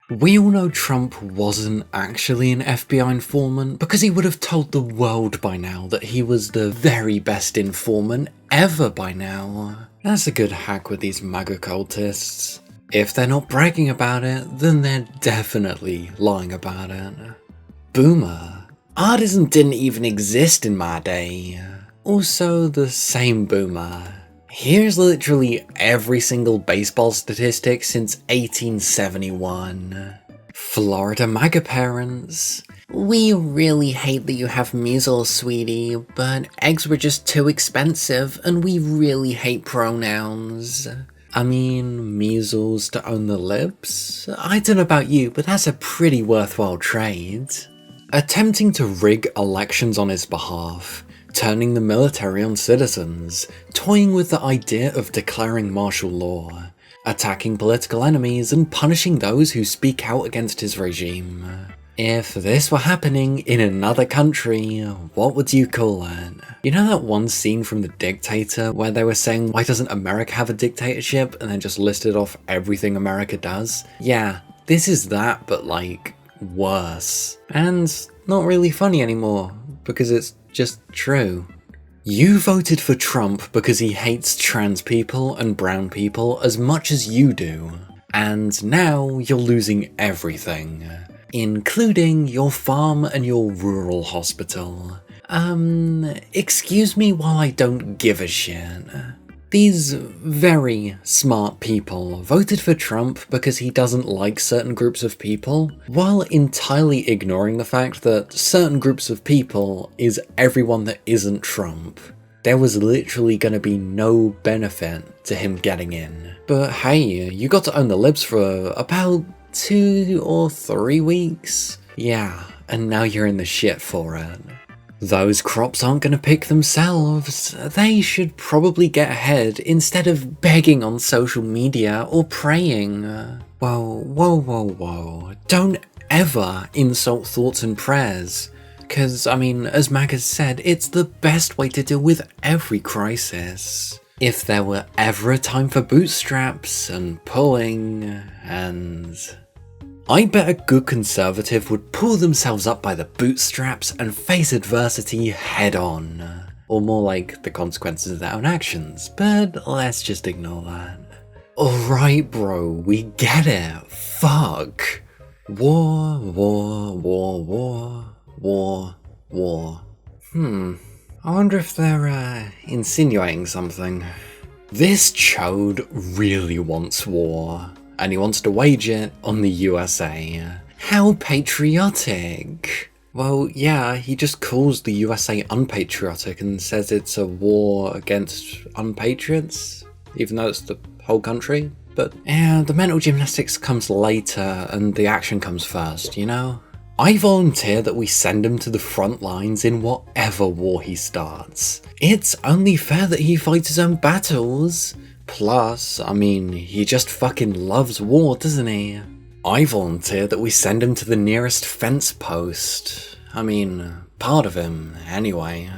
We all know Trump wasn't actually an FBI informant because he would have told the world by now that he was the very best informant ever by now. That's a good hack with these MAGA cultists. If they're not bragging about it, then they're definitely lying about it. Boomer. Artisan didn't even exist in my day. Also the same boomer. Here's literally every single baseball statistic since 1871. Florida MAGA parents. We really hate that you have measles, sweetie, but eggs were just too expensive and we really hate pronouns. I mean, measles to own the libs? I don't know about you, but that's a pretty worthwhile trade. Attempting to rig elections on his behalf, turning the military on citizens, toying with the idea of declaring martial law, attacking political enemies and punishing those who speak out against his regime. If this were happening in another country, what would you call it? You know that one scene from The Dictator where they were saying, why doesn't America have a dictatorship? And then just listed off everything America does? Yeah, this is that, but like, worse. And not really funny anymore, because it's just true. You voted for Trump because he hates trans people and brown people as much as you do. And now you're losing everything. Including your farm and your rural hospital. Excuse me while I don't give a shit. These very smart people voted for Trump because he doesn't like certain groups of people, while entirely ignoring the fact that certain groups of people is everyone that isn't Trump. There was literally gonna be no benefit to him getting in. But hey, you got to own the libs for about 2 or 3 weeks? Yeah, and now you're in the shit for it. Those crops aren't gonna pick themselves. They should probably get ahead instead of begging on social media or praying. Whoa. Don't ever insult thoughts and prayers. Cause, I mean, as Mag has said, it's the best way to deal with every crisis. If there were ever a time for bootstraps and pulling and... I bet a good conservative would pull themselves up by the bootstraps and face adversity head on. Or more like the consequences of their own actions, but let's just ignore that. Alright bro, we get it. Fuck. War. I wonder if they're insinuating something. This chode really wants war. And he wants to wage it on the USA. How patriotic! Well, yeah, he just calls the USA unpatriotic and says it's a war against unpatriots, even though it's the whole country. But yeah, the mental gymnastics comes later and the action comes first, you know? I volunteer that we send him to the front lines in whatever war he starts. It's only fair that he fights his own battles. Plus, I mean, he just fucking loves war, doesn't he? I volunteer that we send him to the nearest fence post. I mean, part of him, anyway.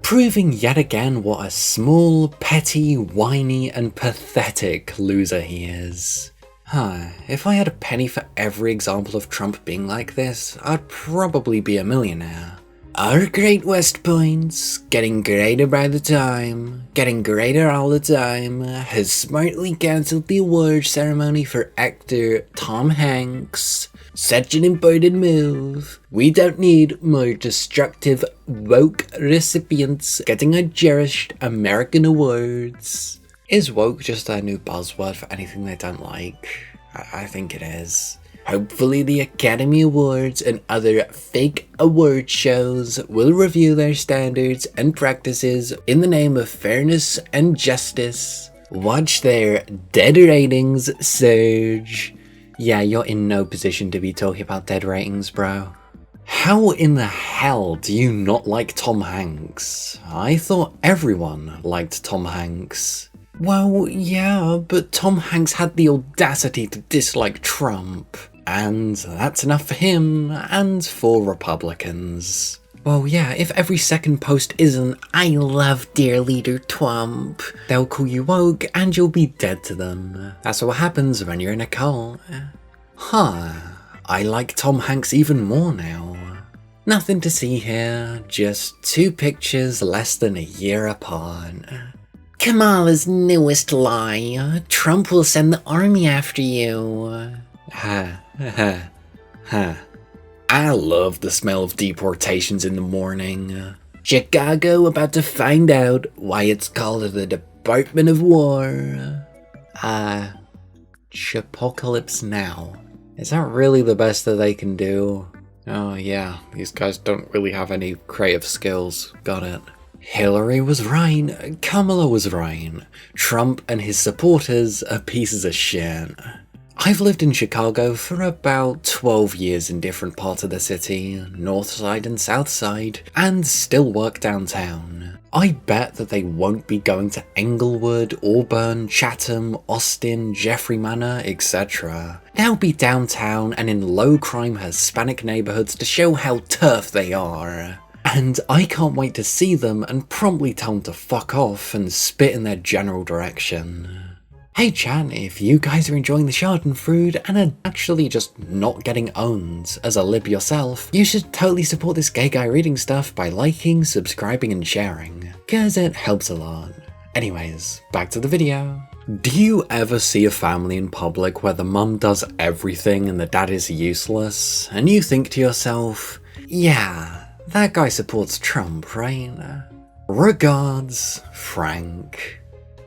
Proving yet again what a small, petty, whiny, and pathetic loser he is. If I had a penny for every example of Trump being like this, I'd probably be a millionaire. Our Great West Points, getting greater by the time, getting greater all the time, has smartly cancelled the award ceremony for actor Tom Hanks. Such an important move. We don't need more destructive, woke recipients getting our cherished American awards. Is woke just their new buzzword for anything they don't like? I think it is. Hopefully the Academy Awards and other fake award shows will review their standards and practices in the name of fairness and justice. Watch their dead ratings surge. Yeah, you're in no position to be talking about dead ratings, bro. How in the hell do you not like Tom Hanks? I thought everyone liked Tom Hanks. Well, yeah, but Tom Hanks had the audacity to dislike Trump. And that's enough for him, and for Republicans. Well, yeah, if every second post isn't, I love dear leader Trump, they'll call you woke, and you'll be dead to them. That's what happens when you're in a cult. I like Tom Hanks even more now. Nothing to see here, just 2 pictures less than a year apart. Kamala's newest lie, Trump will send the army after you. Ha, ha, ha. I love the smell of deportations in the morning. Chicago about to find out why it's called the Department of War. Chipocalypse Now. Is that really the best that they can do? Oh yeah, these guys don't really have any creative skills. Got it. Hillary was right, Kamala was right. Trump and his supporters are pieces of shit. I've lived in Chicago for about 12 years in different parts of the city, north side and south side, and still work downtown. I bet that they won't be going to Englewood, Auburn, Chatham, Austin, Jeffrey Manor, etc. They'll be downtown and in low-crime Hispanic neighborhoods to show how tough they are. And I can't wait to see them and promptly tell them to fuck off and spit in their general direction. Hey chat, if you guys are enjoying the Schadenfreude and are actually just not getting owned as a lib yourself, you should totally support this gay guy reading stuff by liking, subscribing and sharing, cause it helps a lot. Anyways, back to the video. Do you ever see a family in public where the mum does everything and the dad is useless, and you think to yourself, yeah, that guy supports Trump, right? Regards, Frank.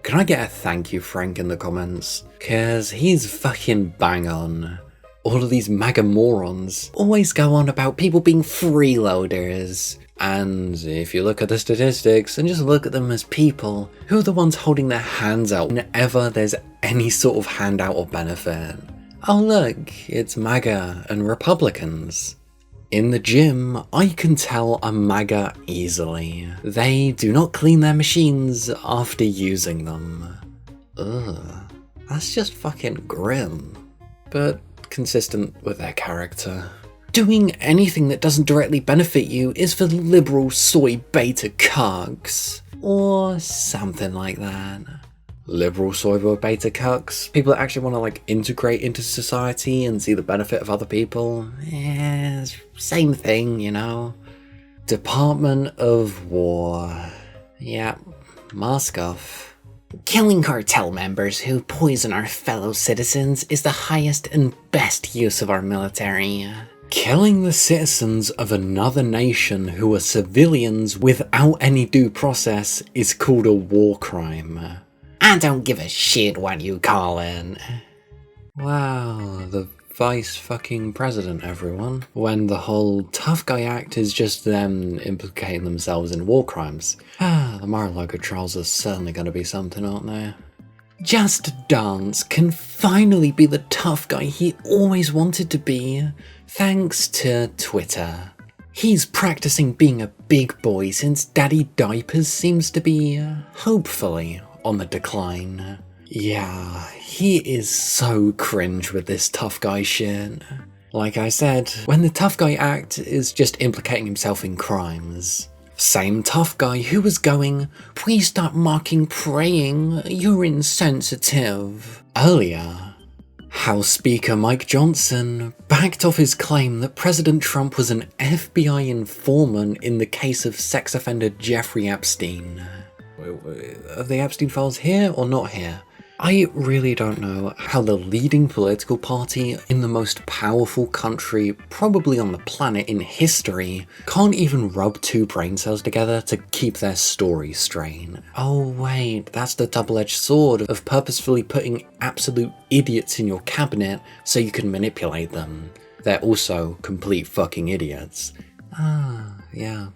Can I get a thank you Frank in the comments? Cause he's fucking bang on. All of these MAGA morons always go on about people being freeloaders. And if you look at the statistics and just look at them as people, who are the ones holding their hands out whenever there's any sort of handout or benefit? Oh look, it's MAGA and Republicans. In the gym, I can tell a MAGA easily. They do not clean their machines after using them. Ugh, that's just fucking grim, but consistent with their character. Doing anything that doesn't directly benefit you is for liberal soy beta cucks, or something like that. Liberal soy beta cucks? People that actually want to like integrate into society and see the benefit of other people? Yeah, same thing, you know. Department of War. Yep, mask off. Killing cartel members who poison our fellow citizens is the highest and best use of our military. Killing the citizens of another nation who are civilians without any due process is called a war crime. I don't give a shit what you call it. Wow, the vice fucking president, everyone. When the whole tough guy act is just them implicating themselves in war crimes. The Mar-a-Lago trials are certainly going to be something, aren't they? Just Dance can finally be the tough guy he always wanted to be, thanks to Twitter. He's practicing being a big boy since Daddy Diapers seems to be, hopefully, on the decline. Yeah, he is so cringe with this tough guy shit. Like I said, when the tough guy act is just implicating himself in crimes. Same tough guy who was going, please stop mocking praying, you're insensitive, earlier. House Speaker Mike Johnson backed off his claim that President Trump was an FBI informant in the case of sex offender Jeffrey Epstein. Are the Epstein files here or not here? I really don't know how the leading political party in the most powerful country probably on the planet in history can't even rub 2 brain cells together to keep their story straight. Oh wait, that's the double-edged sword of purposefully putting absolute idiots in your cabinet so you can manipulate them. They're also complete fucking idiots. Yeah,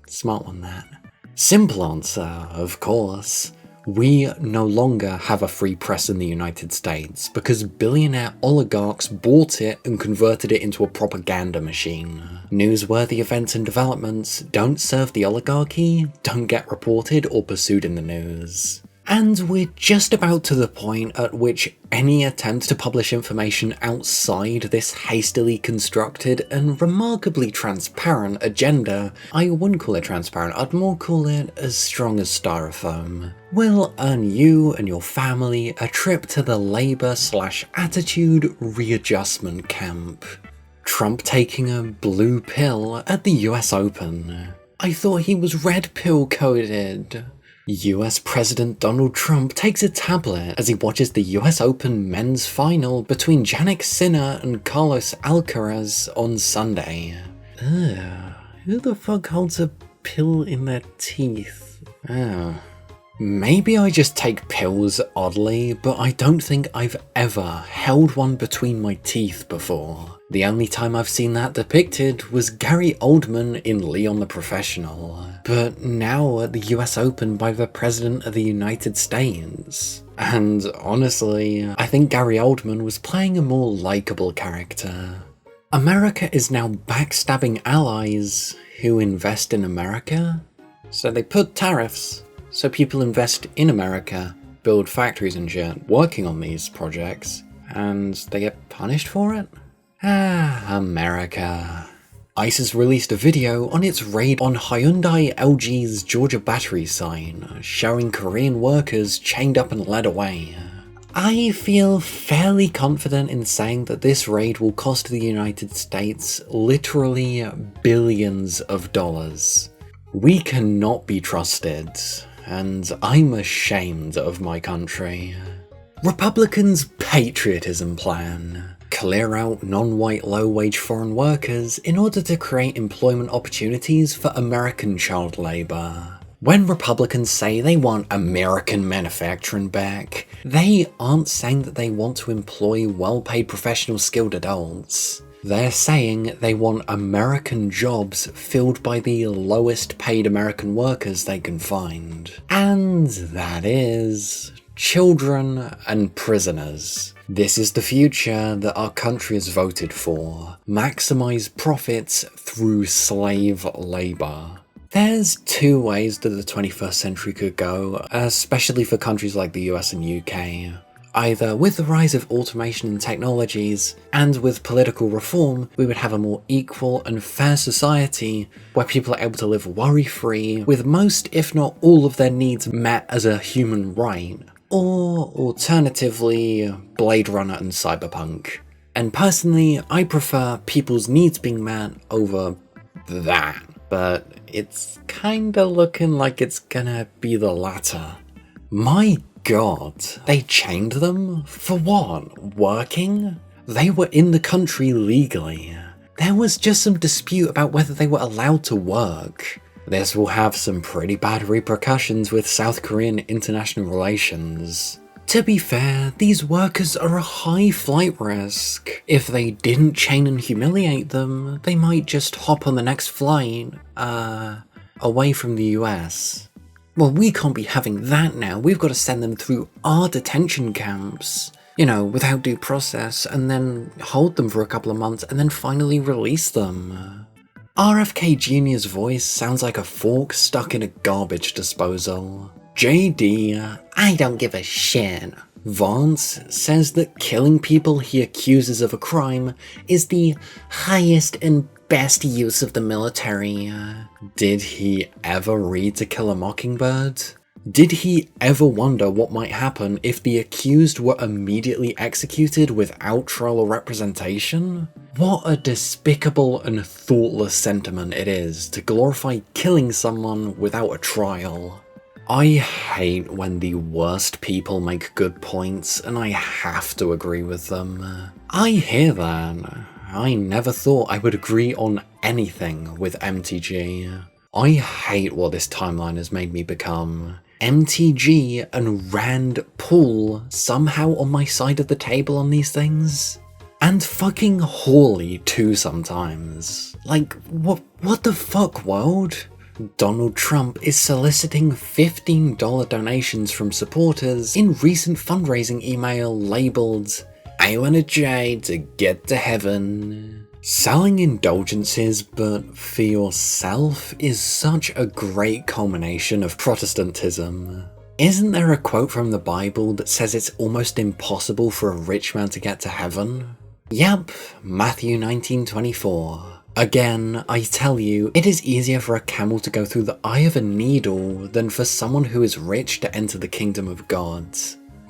smart one that. Simple answer, of course. We no longer have a free press in the United States because billionaire oligarchs bought it and converted it into a propaganda machine. Newsworthy events and developments don't serve the oligarchy, don't get reported or pursued in the news. And we're just about to the point at which any attempt to publish information outside this hastily constructed and remarkably transparent agenda, I wouldn't call it transparent, I'd more call it as strong as styrofoam, will earn you and your family a trip to the Labour/attitude readjustment camp. Trump taking a blue pill at the US Open. I thought he was red pill coded. US President Donald Trump takes a tablet as he watches the US Open men's final between Jannik Sinner and Carlos Alcaraz on Sunday. Ugh, who the fuck holds a pill in their teeth? Oh. Maybe I just take pills oddly, but I don't think I've ever held one between my teeth before. The only time I've seen that depicted was Gary Oldman in Leon the Professional, but now at the US Open by the President of the United States. And honestly, I think Gary Oldman was playing a more likeable character. America is now backstabbing allies who invest in America, so they put tariffs. So people invest in America, build factories and shit, working on these projects, and they get punished for it? Ah, America. ICE has released a video on its raid on Hyundai LG's Georgia battery site, showing Korean workers chained up and led away. I feel fairly confident in saying that this raid will cost the United States literally billions of dollars. We cannot be trusted. And I'm ashamed of my country. Republicans' patriotism plan. Clear out non-white low-wage foreign workers in order to create employment opportunities for American child labour. When Republicans say they want American manufacturing back, they aren't saying that they want to employ well-paid professional skilled adults. They're saying they want American jobs filled by the lowest paid American workers they can find. And that is children and prisoners. This is the future that our country has voted for. Maximize profits through slave labor. There's two ways that the 21st century could go, especially for countries like the US and UK. Either with the rise of automation and technologies, and with political reform, we would have a more equal and fair society where people are able to live worry-free, with most, if not all, of their needs met as a human right. Or, alternatively, Blade Runner and Cyberpunk. And personally, I prefer people's needs being met over that, but it's kinda looking like it's gonna be the latter. My God, they chained them? For what? Working? They were in the country legally. There was just some dispute about whether they were allowed to work. This will have some pretty bad repercussions with South Korean international relations. To be fair, these workers are a high flight risk. If they didn't chain and humiliate them, they might just hop on the next flight, away from the US. Well, we can't be having that now. We've got to send them through our detention camps, without due process, and then hold them for a couple of months, and then finally release them. RFK Jr.'s voice sounds like a fork stuck in a garbage disposal. JD, I don't give a shit. Vance says that killing people he accuses of a crime is the highest and best use of the military. Did he ever read To Kill a Mockingbird? Did he ever wonder what might happen if the accused were immediately executed without trial or representation? What a despicable and thoughtless sentiment it is to glorify killing someone without a trial. I hate when the worst people make good points and I have to agree with them. I hear that. I never thought I would agree on anything with MTG. I hate what this timeline has made me become. MTG and Rand Paul somehow on my side of the table on these things. And fucking Hawley too sometimes. Like, what the fuck, world? Donald Trump is soliciting $15 donations from supporters in recent fundraising email labelled, "I want a J to get to heaven." Selling indulgences but for yourself is such a great culmination of Protestantism. Isn't there a quote from the Bible that says it's almost impossible for a rich man to get to heaven? Yep, Matthew 19:24. Again, I tell you, it is easier for a camel to go through the eye of a needle than for someone who is rich to enter the kingdom of God.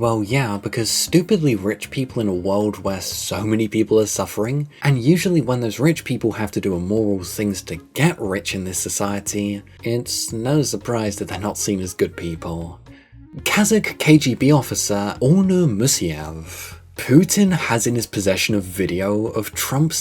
Well, yeah, because stupidly rich people in a world where so many people are suffering, and usually when those rich people have to do immoral things to get rich in this society, it's no surprise that they're not seen as good people. Kazakh KGB officer Onur Musiev. Putin has in his possession a video of Trump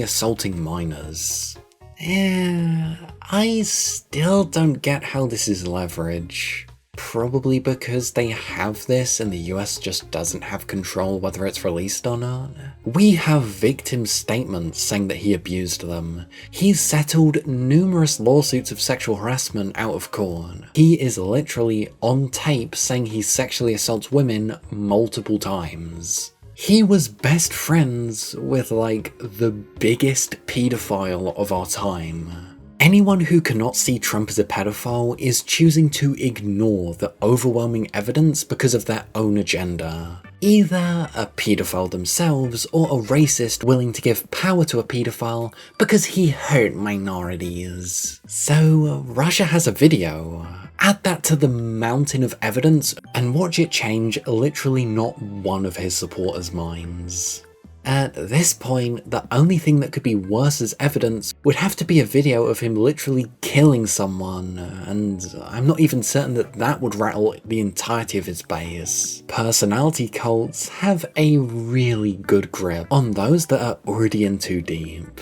assaulting minors. I still don't get how this is leverage. Probably because they have this and the US just doesn't have control whether it's released or not. We have victim statements saying that he abused them. He's settled numerous lawsuits of sexual harassment out of court. He is literally on tape saying he sexually assaults women multiple times. He was best friends with like the biggest paedophile of our time. Anyone who cannot see Trump as a pedophile is choosing to ignore the overwhelming evidence because of their own agenda. Either a paedophile themselves or a racist willing to give power to a paedophile because he hurt minorities. So Russia has a video. Add that to the mountain of evidence and watch it change literally not one of his supporters' minds. At this point, the only thing that could be worse as evidence would have to be a video of him literally killing someone, and I'm not even certain that that would rattle the entirety of his base. Personality cults have a really good grip on those that are already in too deep.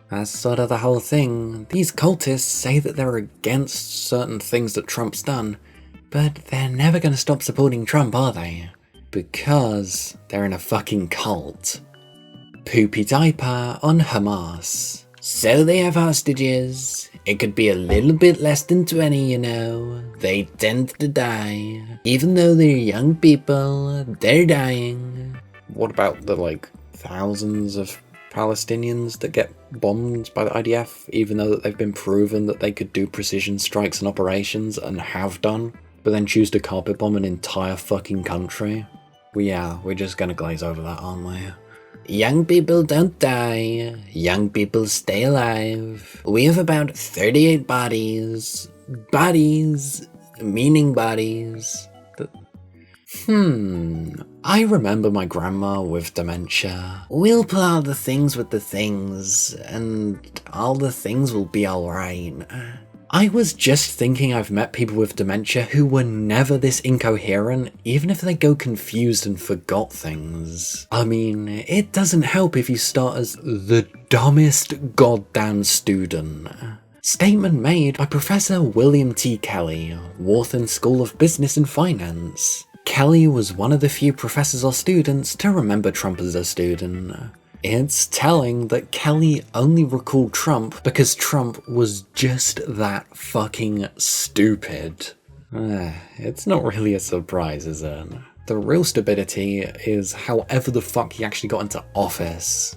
That's sort of the whole thing. These cultists say that they're against certain things that Trump's done, but they're never gonna stop supporting Trump, are they? Because they're in a fucking cult. Poopy diaper on Hamas. So they have hostages. It could be a little bit less than 20, you know. They tend to die. Even though they're young people, they're dying. What about the like thousands of Palestinians that get bombed by the IDF, even though that they've been proven that they could do precision strikes and operations and have done, but then choose to carpet bomb an entire fucking country? Well, yeah, we're just gonna glaze over that, aren't we? Young people don't die. Young people stay alive. We have about 38 bodies. Bodies, meaning bodies. I remember my grandma with dementia. We'll put all the things with the things, and all the things will be alright. I was just thinking I've met people with dementia who were never this incoherent, even if they go confused and forgot things. I mean, it doesn't help if you start as the dumbest goddamn student. Statement made by Professor William T. Kelly, Wharton School of Business and Finance. Kelly was one of the few professors or students to remember Trump as a student. It's telling that Kelly only recalled Trump because Trump was just that fucking stupid. It's not really a surprise, is it? The real stupidity is however the fuck he actually got into office.